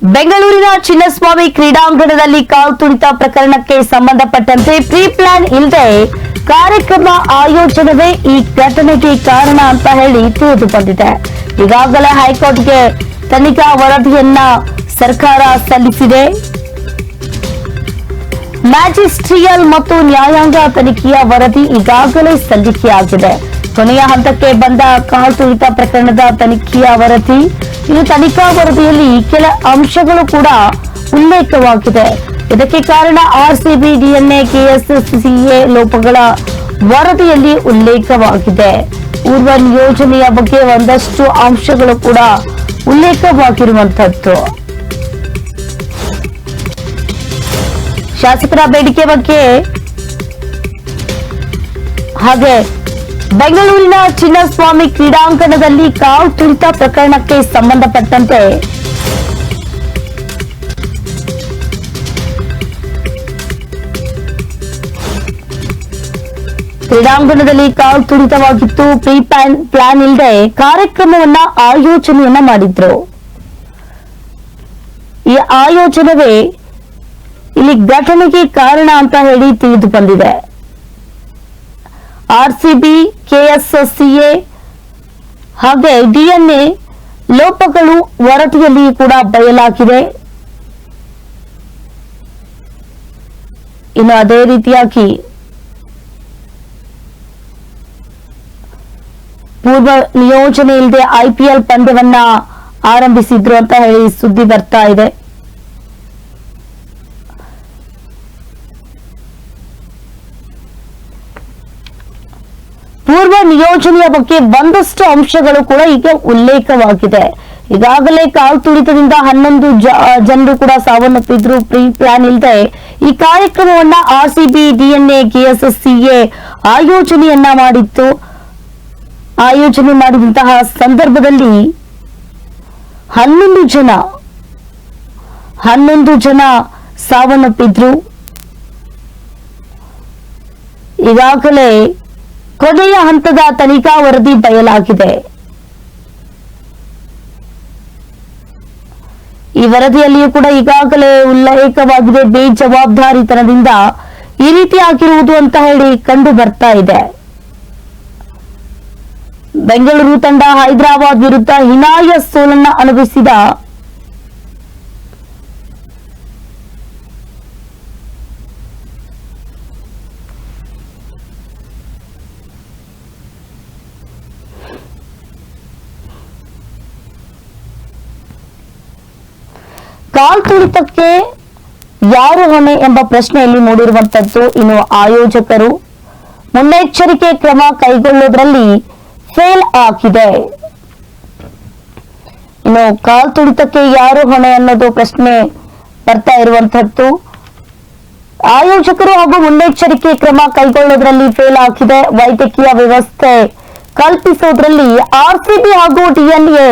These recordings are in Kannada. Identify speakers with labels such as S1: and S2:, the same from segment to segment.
S1: ಬೆಂಗಳೂರಿನ ಚಿನ್ನಸ್ವಾಮಿ ಕ್ರೀಡಾಂಗಣದಲ್ಲಿ ಕಾಲ್ ತುಳಿತ ಪ್ರಕರಣಕ್ಕೆ ಸಂಬಂಧಪಟ್ಟಂತೆ ಪ್ರೀ ಪ್ಲಾನ್ ಇಲ್ಲದೆ ಕಾರ್ಯಕ್ರಮ ಆಯೋಜನವೇ ಈ ಘಟನೆಗೆ ಕಾರಣ ಅಂತ ಹೇಳಿ ತಿಳಿದು ಬಂದಿದೆ. ಈಗಾಗಲೇ ಹೈಕೋರ್ಟ್ಗೆ ತನಿಖಾ ವರದಿಯನ್ನ ಸರ್ಕಾರ ಸಲ್ಲಿಸಿದೆ. ಮ್ಯಾಜಿಸ್ಟ್ರಿಯಲ್ ಮತ್ತು ನ್ಯಾಯಾಂಗ ತನಿಖೆಯ ವರದಿ ಈಗಾಗಲೇ ಸಲ್ಲಿಕೆಯಾಗಿದೆ. ಕೊನೆಯ ಹಂತಕ್ಕೆ ಬಂದ ಕಾಲ್ ತುಳಿತ ಪ್ರಕರಣದ ತನಿಖೆಯ ವರದಿ. ಇನ್ನು ತನಿಖಾ ವರದಿಯಲ್ಲಿ ಕೆಲ ಅಂಶಗಳು ಕೂಡ ಉಲ್ಲೇಖವಾಗಿದೆ. ಇದಕ್ಕೆ ಕಾರಣ ಆರ್ಸಿಬಿ, ಡಿಎನ್ಎ, ಕೆಎಸ್ಸಿಎ ಲೋಪಗಳ ವರದಿಯಲ್ಲಿ ಉಲ್ಲೇಖವಾಗಿದೆ. ಪೂರ್ವ ನಿಯೋಜನೆಯ ಬಗ್ಗೆ ಒಂದಷ್ಟು ಅಂಶಗಳು ಕೂಡ ಉಲ್ಲೇಖವಾಗಿರುವಂತದ್ದು. ಶಾಸಕರ ಬೇಡಿಕೆ ಬಗ್ಗೆ ಹಾಗೆ ಬೆಂಗಳೂರಿನ ಚಿನ್ನಸ್ವಾಮಿ ಕ್ರೀಡಾಂಗಣದಲ್ಲಿ ಕಾಲ್ ತುಳಿತ ಪ್ರಕರಣಕ್ಕೆ ಸಂಬಂಧಪಟ್ಟಂತೆ ಕ್ರೀಡಾಂಗಣದಲ್ಲಿ ಕಾಲ್ ತುಳಿತವಾಗಿತ್ತು. ಪ್ರೀ ಪ್ಲಾನ್ ಇಲ್ಲದೆ ಕಾರ್ಯಕ್ರಮವನ್ನ ಆಯೋಜನೆಯನ್ನ ಮಾಡಿದ್ರು. ಈ ಆಯೋಜನವೇ ಇಲ್ಲಿ ಘಟನೆಗೆ ಕಾರಣ ಅಂತ ಹೇಳಿ ತಿಳಿದು ಬಂದಿದೆ. ಆರ್ಸಿಬಿ, ಕೆಎಸ್ಸಿಎ ಹಾಗೆ ಡಿಎನ್ಎ ಲೋಪಗಳು ವರದಿಯಲ್ಲಿ ಕೂಡ ಬಯಲಾಗಿದೆ. ಇನ್ನು ಅದೇ ರೀತಿಯಾಗಿ ಪೂರ್ವ ನಿಯೋಜನೆ ಇಲ್ಲದೆ ಐಪಿಎಲ್ ಪಂದ್ಯವನ್ನ ಆರಂಭಿಸಿದ್ರು ಅಂತ ಹೇಳಿ ಸುದ್ದಿ ಬರ್ತಾ ಇದೆ. ಪೂರ್ವ ನಿಯೋಜನೆಯ ಬಗ್ಗೆ ಒಂದಷ್ಟು ಅಂಶಗಳು ಕೂಡ ಈಗ ಉಲ್ಲೇಖವಾಗಿದೆ. ಈಗಾಗಲೇ ಕಾಲ್ ತುಳಿತದಿಂದ 11 ಜನರು ಕೂಡ ಸಾವನ್ನಪ್ಪಿದ್ರು. ಪ್ರೀ ಪ್ಲಾನ್ ಇಲ್ಲದೆ ಈ ಕಾರ್ಯಕ್ರಮವನ್ನ ಆರ್ಸಿಬಿ, ಡಿಎನ್ಎ, ಕೆಎಸ್ಸಿಎ ಆಯೋಜನೆಯನ್ನ ಮಾಡಿತ್ತು. ಆಯೋಜನೆ ಮಾಡಿದಂತಹ ಸಂದರ್ಭದಲ್ಲಿ 11 ಜನ ಸಾವನ್ನಪ್ಪಿದ್ರು. ಈಗಾಗಲೇ ಕೊನೆಯ ಹಂತದ ತನಿಖಾ ವರದಿ ಬಯಲಾಗಿದೆ. ಈ ವರದಿಯಲ್ಲಿಯೂ ಕೂಡ ಈಗಾಗಲೇ ಉಲ್ಲೇಖವಾಗಿದೆ. ಬೇಜವಾಬ್ದಾರಿತನದಿಂದ ಈ ರೀತಿ ಆಗಿರುವುದು ಅಂತ ಹೇಳಿ ಕಂಡು ಬರ್ತಾ ಇದೆ. ಬೆಂಗಳೂರು ತಂಡ ಹೈದರಾಬಾದ್ ವಿರುದ್ಧ ಹೀನಾಯ ಸೋಲನ್ನ ಅನುಭವಿಸಿದ ಕಾಲ್ ತುಳಿತಕ್ಕೆ ಯಾರು ಹೊಣೆ ಎಂಬ ಪ್ರಶ್ನೆಯಲ್ಲಿ ಮೂಡಿರುವಂತದ್ದು. ಇನ್ನು ಆಯೋಜಕರು ಮುನ್ನೆಚ್ಚರಿಕೆ ಕ್ರಮ ಕೈಗೊಳ್ಳುವುದರಲ್ಲಿ ಫೇಲ್ ಆಗಿದೆ. ಇನ್ನು ಕಾಲ್ ತುಳಿತಕ್ಕೆ ಯಾರು ಹೊಣೆ ಅನ್ನೋದು ಪ್ರಶ್ನೆ ಬರ್ತಾ ಇರುವಂತದ್ದು. ಆಯೋಜಕರು ಹಾಗೂ ಮುನ್ನೆಚ್ಚರಿಕೆ ಕ್ರಮ ಕೈಗೊಳ್ಳುವುದರಲ್ಲಿ ಫೇಲ್ ಆಗಿದೆ. ವೈದ್ಯಕೀಯ ವ್ಯವಸ್ಥೆ ಕಲ್ಪಿಸುವುದರಲ್ಲಿ ಆರ್ಸಿಬಿ ಹಾಗೂ ಡಿಎನ್ಎ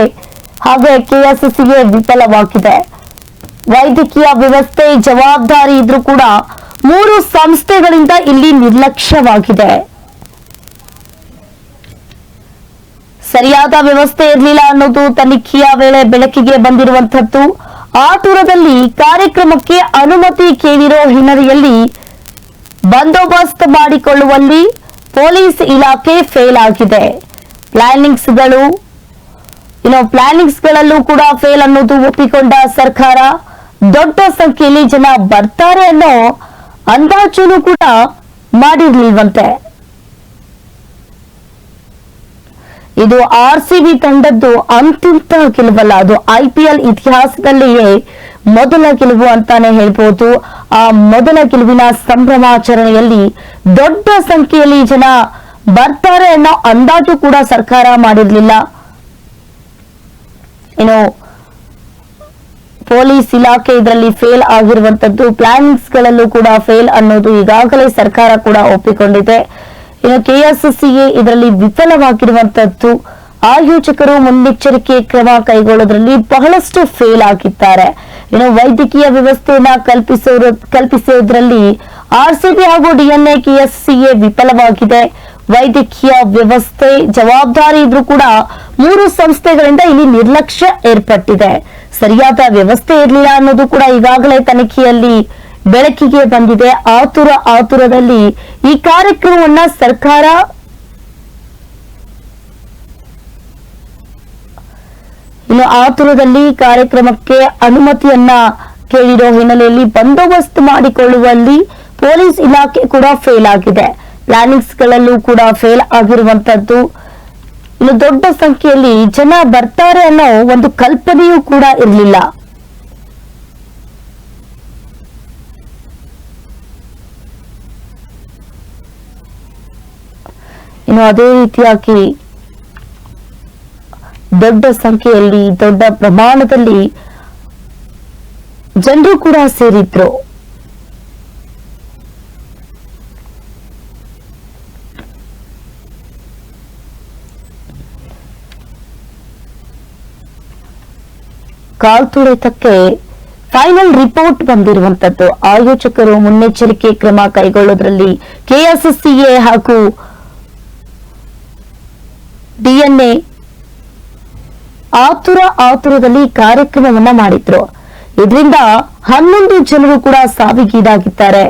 S1: ಹಾಗೆ ಕೆಎಸ್ಸಿಎ ವಿಫಲವಾಗಿದೆ. ವೈದ್ಯಕೀಯ ವ್ಯವಸ್ಥೆ ಜವಾಬ್ದಾರಿ ಇದ್ರೂ ಕೂಡ 3 ಸಂಸ್ಥೆಗಳಿಂದ ಇಲ್ಲಿ ನಿರ್ಲಕ್ಷ್ಯವಾಗಿದೆ. ಸರಿಯಾದ ವ್ಯವಸ್ಥೆ ಇರಲಿಲ್ಲ ಅನ್ನೋದು ತನಿಖೆಯ ವೇಳೆ ಬೆಳಕಿಗೆ ಬಂದಿರುವಂತದ್ದು. ಆತುರದಲ್ಲಿ ಕಾರ್ಯಕ್ರಮಕ್ಕೆ ಅನುಮತಿ ಕೇಳಿರೋ ಹಿನ್ನೆಲೆಯಲ್ಲಿ ಬಂದೋಬಸ್ತ್ ಮಾಡಿಕೊಳ್ಳುವಲ್ಲಿ ಪೊಲೀಸ್ ಇಲಾಖೆ ಫೇಲ್ ಆಗಿದೆ. ಪ್ಲಾನಿಂಗ್ಸ್ಗಳಲ್ಲೂ ಕೂಡ ಫೇಲ್ ಅನ್ನೋದು ಒಪ್ಪಿಕೊಂಡ ಸರ್ಕಾರ ದೊಡ್ಡ ಸಂಖ್ಯೆಯಲ್ಲಿ ಜನ ಬರ್ತಾರೆ ಅನ್ನೋ ಅಂದಾಜನ್ನು ಕೂಡ ಮಾಡಿರ್ಲಿಲ್ವಂತೆ. ಇದು ಆರ್ಸಿಬಿ ತಂಡದ್ದು ಅಂತಿಂತ ಗೆಲುವಲ್ಲ, ಅದು ಐಪಿಎಲ್ ಇತಿಹಾಸದಲ್ಲಿಯೇ ಮೊದಲ ಗೆಲುವು ಅಂತಾನೆ ಹೇಳ್ಬೋದು. ಆ ಮೊದಲ ಗೆಲುವಿನ ಸಂಭ್ರಮಾಚರಣೆಯಲ್ಲಿ ದೊಡ್ಡ ಸಂಖ್ಯೆಯಲ್ಲಿ ಜನ ಬರ್ತಾರೆ ಅನ್ನೋ ಅಂದಾಜು ಕೂಡ ಸರ್ಕಾರ ಮಾಡಿರ್ಲಿಲ್ಲ. ಇನ್ನು ಪೊಲೀಸ್ ಇಲಾಖೆ ಇದರಲ್ಲಿ ಫೇಲ್ ಆಗಿರುವಂತದ್ದು. ಪ್ಲಾನಿಂಗ್ಸ್ಗಳಲ್ಲೂ ಕೂಡ ಫೇಲ್ ಅನ್ನೋದು ಈಗಾಗಲೇ ಸರ್ಕಾರ ಕೂಡ ಒಪ್ಪಿಕೊಂಡಿದೆ. ಇನ್ನು ಕೆಎಸ್ಸಿಎ ಇದರಲ್ಲಿ ವಿಫಲವಾಗಿರುವಂತದ್ದು. ಆಯೋಜಕರು ಮುನ್ನೆಚ್ಚರಿಕೆ ಕ್ರಮ ಕೈಗೊಳ್ಳೋದ್ರಲ್ಲಿ ಬಹಳಷ್ಟು ಫೇಲ್ ಆಗಿದ್ದಾರೆ. ಇನ್ನು ವೈದ್ಯಕೀಯ ವ್ಯವಸ್ಥೆಯನ್ನ ಕಲ್ಪಿಸುವುದರಲ್ಲಿ ಆರ್ಸಿಬಿ ಹಾಗೂ ಡಿಎನ್ಎ, ಕೆಎಸ್ಸಿಎ ವಿಫಲವಾಗಿದೆ. ವೈದ್ಯಕೀಯ ವ್ಯವಸ್ಥೆ ಜವಾಬ್ದಾರಿ ಇದ್ರೂ ಕೂಡ 3 ಸಂಸ್ಥೆಗಳಿಂದ ಇಲ್ಲಿ ನಿರ್ಲಕ್ಷ್ಯ ಏರ್ಪಟ್ಟಿದೆ. ಸರಿಯಾದ ವ್ಯವಸ್ಥೆ ಇರಲಿಲ್ಲ ಅನ್ನೋದು ಕೂಡ ಈಗಾಗಲೇ ತನಿಖೆಯಲ್ಲಿ ಬೆಳಕಿಗೆ ಬಂದಿದೆ. ಆತುರದಲ್ಲಿ ಈ ಕಾರ್ಯಕ್ರಮವನ್ನ ಸರ್ಕಾರ ಆತುರದಲ್ಲಿ ಕಾರ್ಯಕ್ರಮಕ್ಕೆ ಅನುಮತಿಯನ್ನ ಕೇಳಿರೋ ಹಿನ್ನೆಲೆಯಲ್ಲಿ ಬಂದೋಬಸ್ತ್ ಮಾಡಿಕೊಳ್ಳುವಲ್ಲಿ ಪೊಲೀಸ್ ಇಲಾಖೆ ಕೂಡ ಫೇಲ್ ಆಗಿದೆ. ಪ್ಲಾನಿಂಗ್ಸ್ ಗಳಲ್ಲೂ ಕೂಡ ಫೇಲ್ ಆಗಿರುವಂತದ್ದು. ಇನ್ನು ದೊಡ್ಡ ಸಂಖ್ಯೆಯಲ್ಲಿ ಜನ ಬರ್ತಾರೆ ಅನ್ನೋ ಒಂದು ಕಲ್ಪನೆಯೂ ಕೂಡ ಇರಲಿಲ್ಲ. ಇನ್ನು ಅದೇ ರೀತಿಯಾಗಿ ದೊಡ್ಡ ಸಂಖ್ಯೆಯಲ್ಲಿ ದೊಡ್ಡ ಪ್ರಮಾಣದಲ್ಲಿ ಜನರು ಕೂಡ ಸೇರಿದ್ರು. ಕಾಲ್ತುಳಿತಕ್ಕೆ ಫೈನಲ್ ರಿಪೋರ್ಟ್ ಬಂದಿರುವಂತದ್ದು. ಆಯೋಜಕರು ಮುನ್ನೆಚ್ಚರಿಕೆ ಕ್ರಮ ಕೈಗೊಳ್ಳೋದ್ರಲ್ಲಿ ಕೆಎಸ್ಸಿಎ ಹಾಗೂ ಡಿಎನ್ಎ ಆತುರದಲ್ಲಿ ಕಾರ್ಯಕ್ರಮವನ್ನ ಮಾಡಿದ್ರು. ಇದರಿಂದ 11 ಜನರು ಕೂಡ ಸಾವಿಗೀಡಾಗಿದ್ದಾರೆ.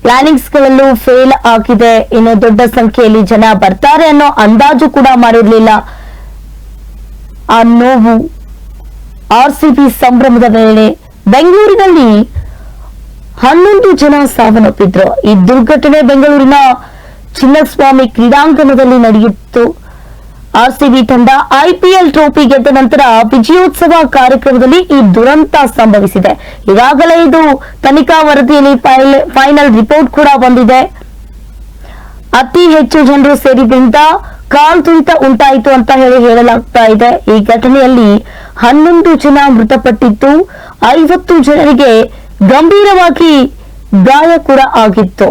S1: ಪ್ಲಾನಿಂಗ್ಸ್ ಗಳಲ್ಲೂ ಫೇಲ್ ಆಗಿದೆ. ಇನ್ನು ದೊಡ್ಡ ಸಂಖ್ಯೆಯಲ್ಲಿ ಜನ ಬರ್ತಾರೆ ಅನ್ನೋ ಅಂದಾಜು ಕೂಡ ಮಾಡಿರಲಿಲ್ಲ. ಆ ನೋವು ಆರ್ಸಿಬಿ ಸಂಭ್ರಮದ ವೇಳೆ ಬೆಂಗಳೂರಿನಲ್ಲಿ 11 ಜನ ಸಾವನ್ನಪ್ಪಿದ್ರು. ಈ ದುರ್ಘಟನೆ ಬೆಂಗಳೂರಿನ ಚಿನ್ನಸ್ವಾಮಿ ಕ್ರೀಡಾಂಗಣದಲ್ಲಿ ನಡೆಯಿತು. ಆರ್ಸಿಬಿ ತಂಡ ಐಪಿಎಲ್ ಟ್ರೋಫಿ ಗೆದ್ದ ನಂತರ ವಿಜಯೋತ್ಸವ ಕಾರ್ಯಕ್ರಮದಲ್ಲಿ ಈ ದುರಂತ ಸಂಭವಿಸಿದೆ. ಈಗಾಗಲೇ ಇದು ತನಿಖಾ ವರದಿಯಲ್ಲಿ ಫೈನಲ್ ರಿಪೋರ್ಟ್ ಕೂಡ ಬಂದಿದೆ. ಅತಿ ಹೆಚ್ಚು ಜನರು ಸೇರಿದ್ರಿಂದ ಕಾಲ್ತುಳಿತ ಉಂಟಾಯಿತು ಅಂತ ಹೇಳಲಾಗ್ತಾ ಇದೆ. ಈ ಘಟನೆಯಲ್ಲಿ 11 ಜನ ಮೃತಪಟ್ಟಿದ್ದು, 50 ಜನರಿಗೆ ಗಂಭೀರವಾಗಿ ಗಾಯ ಕೂಡ ಆಗಿತ್ತು.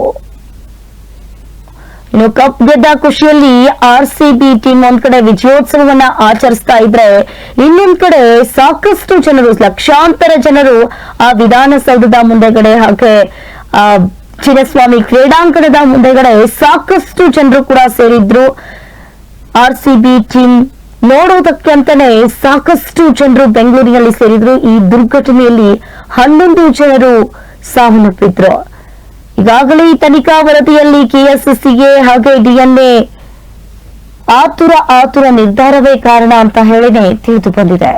S1: ಇನ್ನು ಕಪ್ ಗೆದ್ದ ಖುಷಿಯಲ್ಲಿ ಆರ್ಸಿಬಿ ಟೀಮ್ ಒಂದ್ ಕಡೆ ವಿಜಯೋತ್ಸವವನ್ನ ಆಚರಿಸ್ತಾ ಇದ್ರೆ, ಇನ್ನೊಂದ್ ಕಡೆ ಸಾಕಷ್ಟು ಜನರು, ಲಕ್ಷಾಂತರ ಜನರು ಆ ವಿಧಾನಸೌಧದ ಮುಂದೆಗಡೆ ಹಾಗೆ ಚಿನ್ನಸ್ವಾಮಿ ಕ್ರೀಡಾಂಗಣದ ಮುಂದೆಗಡೆ ಸಾಕಷ್ಟು ಜನರು ಕೂಡ ಸೇರಿದ್ರು. ಆರ್ಸಿಬಿ ಟೀಮ್ ನೋಡೋದಕ್ಕೆ ಅಂತಾನೆ ಸಾಕಷ್ಟು ಜನರು ಬೆಂಗಳೂರಿನಲ್ಲಿ ಸೇರಿದ್ರು. ಈ ದುರ್ಘಟನೆಯಲ್ಲಿ 11 ಜನರು ಸಾವನ್ನಪ್ಪಿದ್ರು. ಈಗಾಗಲೇ ಈ ತನಿಖಾ ವರದಿಯಲ್ಲಿ ಕೆಎಸ್ಸಿಎ ಹಾಗೆ ಡಿಎನ್ಎ ಆತುರ ನಿರ್ಧಾರವೇ ಕಾರಣ ಅಂತ ಹೇಳಿನೇ ತಿಳಿದು ಬಂದಿದೆ.